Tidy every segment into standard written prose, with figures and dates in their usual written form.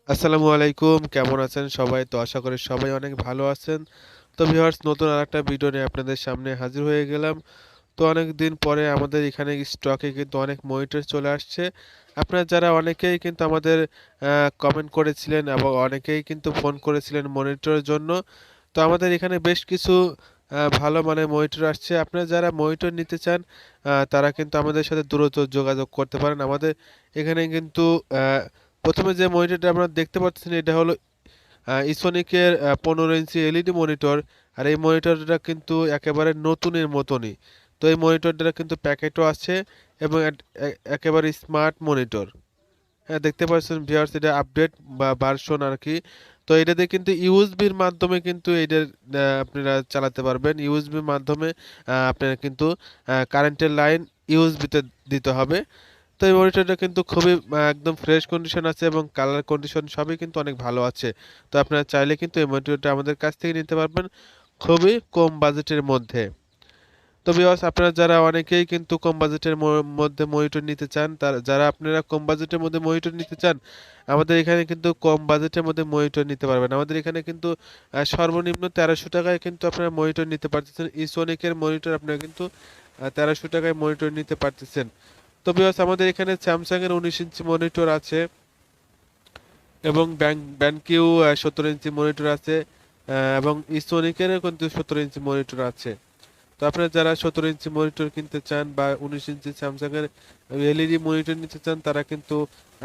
আসসালামু আলাইকুম, কেমন আছেন সবাই? তো আশা করি সবাই অনেক ভালো আছেন। তো ভিউয়ার্স, নতুন আরেকটা ভিডিও নিয়ে আপনাদের সামনে হাজির হয়ে গেলাম। তো অনেকদিন পরে আমাদের এখানে স্টকে কিন্তু অনেক মনিটর চলে আসছে। আপনারা যারা অনেকেই কিন্তু আমাদের কমেন্ট করেছিলেন এবং অনেকেই কিন্তু ফোন করেছিলেন মনিটরের জন্য। তো আমাদের এখানে বেশ কিছু ভালো মানের মনিটর আসছে। আপনারা যারা মনিটর নিতে চান তারা কিন্তু আমাদের সাথে দ্রুত যোগাযোগ করতে পারেন। আমাদের এখানে কিন্তু আ ১ম এ যে মনিটরটা আপনারা দেখতে পাচ্ছেন এটা হলো ইসোনিকের ১৫ ইঞ্চি এলইডি মনিটর। আর এই মনিটরটা কিন্তু একেবারে নতুনের মতনই। তো এই মনিটরটা কিন্তু প্যাকেটও আছে এবং একেবারে স্মার্ট মনিটর। হ্যাঁ, দেখতে পাচ্ছেন ভিউয়ার্স, এটা আপডেট বা ভার্সন আরকি। তো এটাতে কিন্তু ইউএসবির মাধ্যমে কিন্তু এটা আপনারা চালাতে পারবেন। ইউএসবির মাধ্যমে আপনারা কিন্তু কারেন্টের লাইন ইউএসবিতে দিতে হবে। তো এই মনিটরটা কিন্তু খুবই একদম ফ্রেশ কন্ডিশন আছে এবং কালার কন্ডিশন সবই কিন্তু অনেক ভালো আছে। তো আপনারা চাইলে কিন্তু এই মনিটরটা আমাদের কাছ থেকে নিতে পারবেন খুবই কম বাজেটের মধ্যে। তো ভিউয়ার্স, আপনারা যারা অনেকেই কিন্তু কম বাজেটের মধ্যে মনিটর নিতে চান, যারা আপনারা কম বাজেটের মধ্যে মনিটর নিতে চান, আমাদের এখানে কিন্তু কম বাজেটের মধ্যে মনিটর নিতে পারবেন। আমাদের এখানে কিন্তু সর্বনিম্ন ১৩০০ টাকায় কিন্তু আপনারা মনিটর নিতে পারতেছেন। ইসোনিকের মনিটর আপনারা কিন্তু ১৩০০ টাকায় মনিটর নিতে পারতেছেন। তো ভিউয়ার্স, আমাদের এখানে স্যামসাং এর ১৯ ইঞ্চি মনিটর আছে এবং ব্যানকিউ ১৭ ইঞ্চি মনিটর আছে এবং ইসোনিকেরও কিন্তু ১৭ ইঞ্চি মনিটর আছে। তো আপনারা যারা ১৭ ইঞ্চি মনিটর কিনতে চান বা ১৯ ইঞ্চি স্যামসাং এর এলইডি মনিটর নিতে চান তারা কিন্তু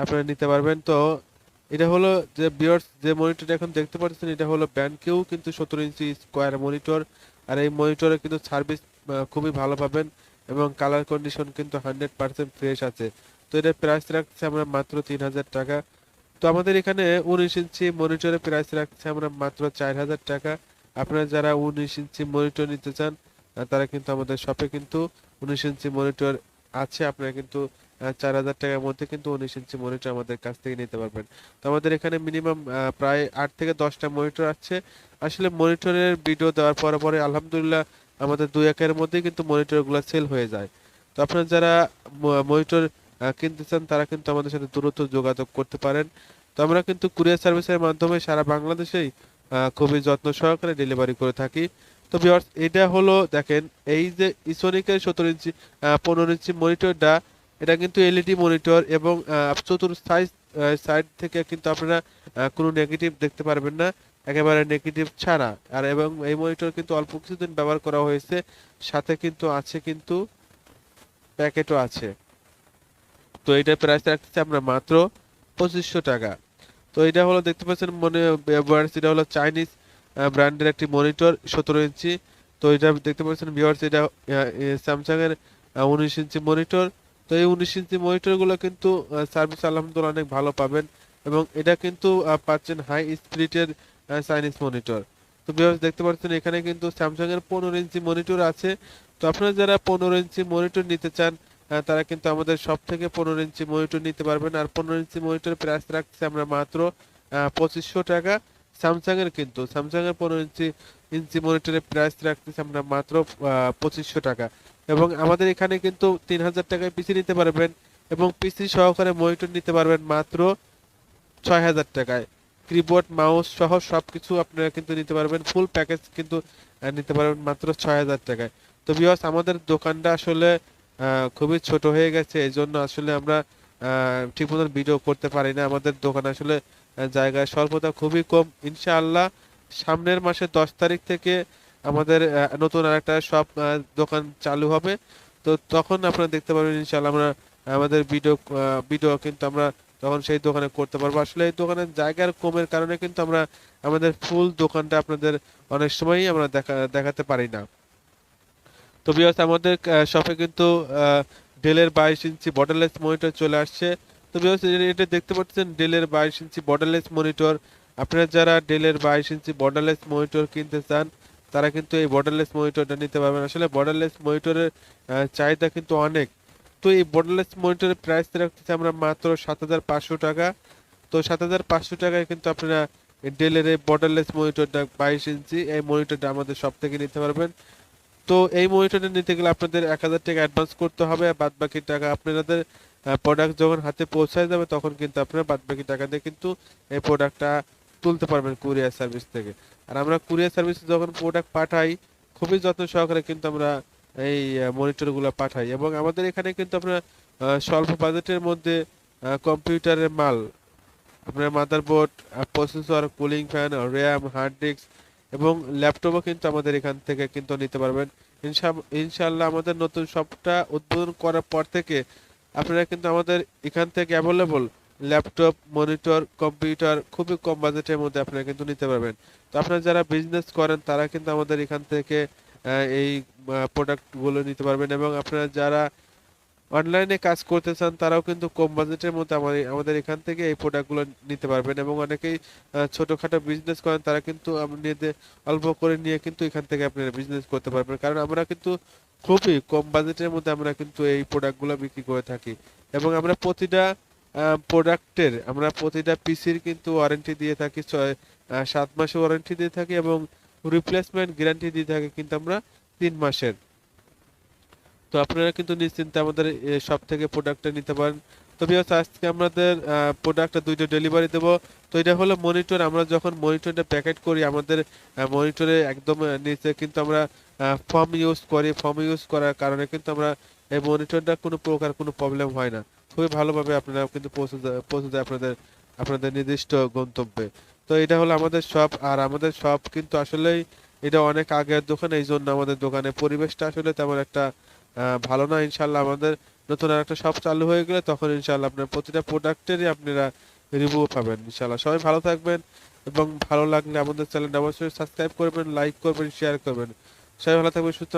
আপনারা নিতে পারবেন। তো এটা হলো যে ভিউয়ার্স, যে মনিটরটা এখন দেখতে পাচ্ছেন এটা হলো ব্যানকেও কিন্তু ১৭ ইঞ্চি স্কোয়ার মনিটর। আর এই মনিটরে কিন্তু সার্ভিস খুবই ভালো পাবেন এবং কালার কন্ডিশন কিন্তু 100% ফ্রেশ আছে। তো এটার প্রাইস রাখছি আমরা মাত্র ৩,০০০ টাকা। তো আমাদের এখানে ১৯ ইঞ্চি মনিটরের প্রাইস রাখছি আমরা মাত্র ৪,০০০ টাকা। আপনারা যারা ১৯ ইঞ্চি মনিটর নিতে চান তারা কিন্তু আমাদের শপে কিন্তু ১৯ ইঞ্চি মনিটর আছে। আপনারা কিন্তু ৪,০০০ টাকার মধ্যে কিন্তু ১৯ ইঞ্চি মনিটর আমাদের কাছ থেকে নিতে পারবেন। তো আমাদের এখানে মিনিমাম প্রায় ৮ থেকে ১০টা মনিটর আছে। আসলে মনিটরের ভিডিও দেওয়ার পরে পরে আলহামদুলিল্লাহ আমাদের ২-১ এর মধ্যেই কিন্তু মনিটরগুলো সেল হয়ে যায়। তো আপনারা যারা মনিটর কিনতে চান তারা কিন্তু আমাদের সাথে দ্রুত যোগাযোগ করতে পারেন। তো আমরা কিন্তু কুরিয়ার সার্ভিসের মাধ্যমে সারা বাংলাদেশেই খুবই যত্ন সহকারে ডেলিভারি করে থাকি। তো ভিউয়ার্স, এটা হলো দেখেন, এই যে ইসোনিকের ১৭ ইঞ্চি ১৫ ইঞ্চি মনিটরটা, এটা কিন্তু এলইডি মনিটর এবং চতুর সাইড থেকে কিন্তু আপনারা কোনো নেগেটিভ দেখতে পারবেন না, একেবারে নেগেটিভ ছাড়া। আর এবং এই মনিটর কিন্তু অল্প কিছুদিন ব্যবহার করা হয়েছে, সাথে কিন্তু আছে কিন্তু প্যাকেটও আছে। তো এটার প্রাইস রাখতেছি আমরা মাত্র ২৫০০ টাকা। তো এটা হলো দেখতে পাচ্ছেন ভিউয়ার্স, এটা হলো চাইনিজ ব্র্যান্ডের একটি মনিটর ১৭ ইঞ্চি। তো এটা দেখতে পাচ্ছেন ভিউয়ার্স, এটা স্যামসাং এর ১৯ ইঞ্চি মনিটর। তো এই ১৯ ইঞ্চি মনিটরগুলো কিন্তু সার্ভিস আলহামদুলিল্লাহ অনেক ভালো পাবেন এবং এটা কিন্তু পাচ্ছেন হাই স্পিরিটের চাইনিজ মনিটর। তো ভিউয়ার্স, দেখতে পাচ্ছেন এখানে কিন্তু স্যামসাং এর ১৫ ইঞ্চি মনিটর আছে। তো আপনারা যারা ১৫ ইঞ্চি মনিটর নিতে চান তারা কিন্তু আমাদের সব থেকে ১৫ ইঞ্চি মনিটর নিতে পারবেন। আর ১৫ ইঞ্চি মনিটরের প্রাইস রাখছি আমরা মাত্র ২৫০০ টাকা। স্যামসাং এর কিন্তু স্যামসাং এর ১৫ ইঞ্চি মনিটরের প্রাইস রাখতেছি আমরা মাত্র ২৫০০ টাকা। এবং আমাদের এখানে কিন্তু ৩,০০০ টাকায় পিসি নিতে পারবেন এবং পিসি সহকারে মনিটর নিতে পারবেন মাত্র ৬,০০০ টাকায়। কিবোর্ড মাউস সহ সবকিছু আপনারা কিন্তু নিতে পারবেন, ফুল প্যাকেজ কিন্তু নিতে পারবেন মাত্র ৬,০০০ টাকায়। তো ভিউয়ার্স, আমাদের দোকানটা আসলে খুবই ছোট হয়ে গেছে, এই জন্য আসলে আমরা ঠিক মতন ভিডিও করতে পারি না। আমাদের দোকান আসলে জায়গায় স্বল্পতা খুবই কম। ইনশাআল্লাহ সামনের মাসে ১০ তারিখ থেকে আমাদের নতুন আরেকটা শপ দোকান চালু হবে। তো তখন আপনারা দেখতে পারবেন ইনশাআল্লাহ আমরা আমাদের ভিডিও কিন্তু আমরা তখন সেই দোকানে করতে পারবো। আসলে এই দোকানের জায়গার কমের কারণে কিন্তু আমরা আমাদের ফুল দোকানটা আপনাদের অনেক সময়ই আমরা দেখাতে পারি না। তো ভিউয়ার্স, আমাদের শপে কিন্তু ডেলের ২২ ইঞ্চি বর্ডারলেস মনিটর চলে আসছে। তো ভিউয়ার্স, এটা দেখতে পাচ্ছেন ডেলের ২২ ইঞ্চি বর্ডারলেস মনিটর। আপনারা যারা ডেলের ২২ ইঞ্চি বর্ডারলেস মনিটর কিনতে চান তারা কিন্তু এই বর্ডারলেস মনিটরটা নিতে পারবেন। আসলে বর্ডারলেস মনিটরের চাহিদা কিন্তু অনেক। তো এই বর্ডারলেস মনিটরের প্রাইস রাখতেছি আমরা মাত্র ৭৫০০ টাকা। তো ৭৫০০ টাকায় কিন্তু আপনারা ডেলের এই বর্ডারলেস মনিটরটা ২২ ইঞ্চি এই মনিটরটা আমাদের সব থেকে নিতে পারবেন। তো এই মনিটরটা নিতে গেলে আপনাদের ১,০০০ টাকা অ্যাডভান্স করতে হবে, আর বাদ বাকি টাকা আপনাদের প্রোডাক্ট যখন হাতে পৌঁছায় যাবে তখন কিন্তু আপনারা বাদবাকি টাকা দিয়ে কিন্তু এই প্রোডাক্টটা তুলতে পারবেন কুরিয়ার সার্ভিস থেকে। আর আমরা কুরিয়ার সার্ভিসে যখন প্রোডাক্ট পাঠাই খুবই যত্ন সহকারে কিন্তু আমরা এই মনিটরগুলো পাঠাই, এবং আমাদের এখানে কিন্তু আপনারা স্বল্প বাজেটের মধ্যে কম্পিউটারের মাল, আপনার motherboard, processor, cooling fan, RAM, hard disk এবং ল্যাপটপও কিন্তু আমাদের এখান থেকে কিন্তু নিতে পারবেন। ইনশাআল্লাহ আমাদের নতুন শপটা উদ্বোধন করার পর থেকে আপনারা কিন্তু আমাদের এখান থেকে অ্যাভেলেবল ল্যাপটপ, মনিটর, কম্পিউটার খুবই কম বাজেটের মধ্যে আপনারা কিন্তু নিতে পারবেন। তো আপনারা যারা বিজনেস করেন তারা কিন্তু আমাদের এখান থেকে এই প্রোডাক্টগুলো নিতে পারবেন, এবং আপনারা যারা অনলাইনে কাজ করতে চান তারাও কিন্তু কম বাজেটের মধ্যে আমাদের এখান থেকে এই প্রোডাক্টগুলো নিতে পারবেন। এবং অনেকেই ছোটখাটো বিজনেস করেন তারা কিন্তু নিজে অল্প করে নিয়ে কিন্তু এখান থেকে আপনারা বিজনেস করতে পারবেন, কারণ আমরা কিন্তু খুবই কম বাজেটের মধ্যে আমরা কিন্তু এই প্রোডাক্টগুলো বিক্রি করে থাকি। এবং আমরা প্রতিটা পিসির কিন্তু ওয়ারেন্টি দিয়ে থাকি, 7 মাসের ওয়ারেন্টি দিয়ে থাকি, এবং রিপ্লেসমেন্ট গ্যারান্টি দিয়ে থাকি কিন্তু আমরা 3 মাসের। তো আপনারা কিন্তু নিশ্চিন্তে আমাদের সব থেকে প্রোডাক্টটা নিতে পারেন। তো ভিউয়ার্স, আজকে আমাদের প্রোডাক্টটা দুইটা ডেলিভারি দেব। তো এটা হলো মনিটর। আমরা যখন মনিটরটা প্যাকেট করি আমাদের মনিটরে একদম নিচে কিন্তু আমরা ফর্ম ইউজ করি। ফর্ম ইউজ করার কারণে কিন্তু আমরা এই মনিটরটা কোনো প্রকার কোনো প্রবলেম হয় না, খুবই ভালোভাবে আপনারা কিন্তু পৌঁছে যায় আপনাদের আপনাদের নির্দিষ্ট গন্তব্যে। তো এটা হলো আমাদের শপ, আর আমাদের শপ কিন্তু আসলেই এটা অনেক আগের দোকান, এই জন্য আমাদের দোকানের পরিবেশটা আসলে তেমন একটা ভালো না। ইনশাল্লাহ আমাদের নতুন আর একটা শপ চালু হয়ে গেলে তখন ইনশাল্লাহ আপনার প্রতিটা প্রোডাক্টেরই আপনারা রিভিউ পাবেন। ইনশাল্লাহ সবাই ভালো থাকবেন, এবং ভালো লাগলে আমাদের চ্যানেলটা অবশ্যই সাবস্ক্রাইব করবেন, লাইক করবেন, শেয়ার করবেন। সবাই ভালো থাকবেন, সুস্থ